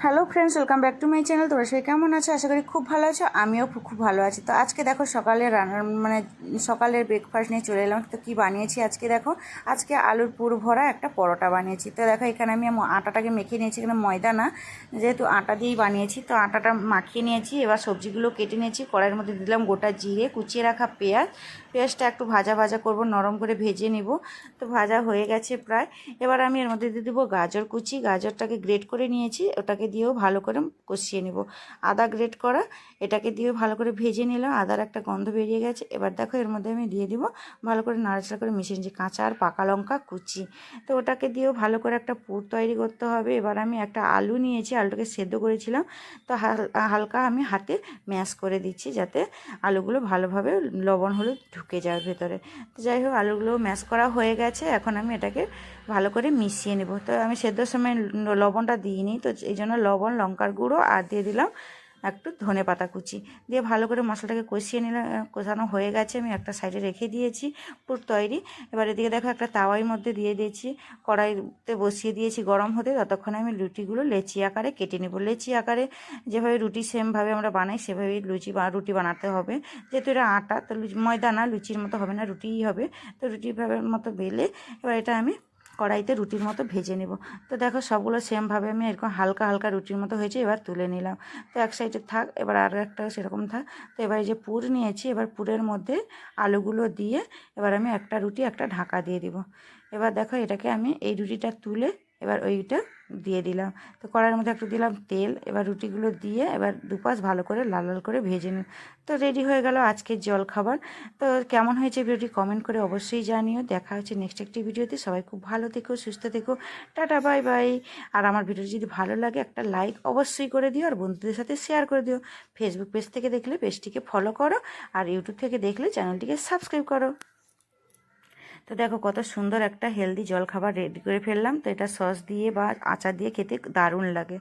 Hello friends, welcome back to my channel. তোমরা সবাই কেমন আছো? আশা করি খুব ভালো আছো। আমিও খুব ভালো আছি। তো আজকে দেখো সকালের রান্নার সকালের ব্রেকফাস্ট নিয়ে চলে এলাম। তো কী বানিয়েছি আজকে দেখো, আজকে আলুর পুর ভরা একটা পরোটা বানিয়েছি। তো দেখো এখানে আমি আটাটাকে মেখে নিয়েছি, এখানে ময়দা না, যেহেতু আটা দিয়েই বানিয়েছি। তো আটাটা মাখিয়ে নিয়েছি, এবার সবজিগুলো কেটে নিয়েছি। কড়াইয়ের মধ্যে দিলাম গোটা জিরে, কুচিয়ে রাখা পেঁয়াজটা একটু ভাজা ভাজা করব, নরম করে ভেজে নিব। তো ভাজা হয়ে গেছে প্রায়। এবার আমি এর মধ্যে দিয়ে দেবো গাজর কুচি, গাজরটাকে গ্রেট করে নিয়েছি, ওটাকে দিয়েও ভালো করে কষিয়ে নেব। আদা গ্রেট করা, এটাকে দিয়েও ভালো করে ভেজে নিলাম, আদার একটা গন্ধ বেরিয়ে গেছে। এবার দেখো এর মধ্যে আমি দিয়ে দিব, ভালো করে নাড়াচাড়া করে মিশিয়ে নিয়েছি কাঁচা আর পাকা লঙ্কা কুচি। তো ওটাকে দিয়েও ভালো করে একটা পুর তৈরি করতে হবে। এবার আমি একটা আলু নিয়েছি, আলুটাকে সেদ্ধ করেছিলাম। তো হালকা আমি হাতে ম্যাশ করে দিচ্ছি, যাতে আলুগুলো ভালোভাবে লবণ হলুদ ঢুকে যায় ভেতরে। তো যাই হোক, আলুগুলো ম্যাশ করা হয়ে গেছে। এখন আমি এটাকে ভালো করে মিশিয়ে নেব। তো আমি সেদ্ধর সময় লবণটা দিইনি, তো এই জন্য লবণ, লঙ্কার গুঁড়ো আর দিয়ে দিলাম একটু ধনে পাতা কুচি দিয়ে ভালো করে মশলাটাকে কষিয়ে নিলাম। কষানো হয়ে গেছে, আমি একটা সাইডে রেখে দিয়েছি পুর তৈরি। এবার এদিকে দেখো একটা তাওয়ার মধ্যে দিয়ে দিয়েছি, কড়াইতে বসিয়ে দিয়েছি গরম হতে। ততক্ষণে আমি লুচিগুলো লেচি আকারে কেটে নেব। লেচি আকারে যেভাবে রুটি সেমভাবে আমরা বানাই সেভাবেই রুটি বানাতে হবে। যেহেতু এটা আটা, তো ময়দা না, লুচির মতো হবে না, রুটিই হবে। তো রুটির মতো বেলে এবার এটা আমি কড়াইতে রুটির মতো ভেজে নেব। তো দেখো সবগুলো সেমভাবে আমি এরকম হালকা হালকা রুটির মতো হয়েছে, এবার তুলে নিলাম। তো এক সাইডে থাক, এবার আর একটা সেরকম থাক। তো এবার এই যে পুর নিয়েছি, এবার পুরের মধ্যে আলুগুলো দিয়ে এবার আমি একটা রুটি একটা ঢাকা দিয়ে দিব। এবার দেখো এটাকে আমি এই রুটিটা তুলে এবার ওইটা দিয়ে দিলাম। তো কড়াইয়ের মধ্যে একটু দিলাম তেল, এবার রুটিগুলো দিয়ে এবার দুপাশ ভালো করে লাল লাল করে ভেজে নিই। তো রেডি হয়ে গেল আজকের জলখাবার। তো কেমন হয়েছে ভিডিওটি কমেন্ট করে অবশ্যই জানিও। দেখা হচ্ছে নেক্সট একটি ভিডিওতে। সবাই খুব ভালো থেকো, সুস্থ থেকো, টাটা বাই বাই। আর আমার ভিডিওটি যদি ভালো লাগে একটা লাইক অবশ্যই করে দিও, আর বন্ধুদের সাথে শেয়ার করে দিও। ফেসবুক পেজ থেকে দেখলে পেজটিকে ফলো করো, আর ইউটিউব থেকে দেখলে চ্যানেলটিকে সাবস্ক্রাইব করো। তো দেখো কত সুন্দর একটা হেলদি জলখাবার রেডি করে ফেললাম। তো এটা সস দিয়ে বা আচার দিয়ে খেতে দারুণ লাগে।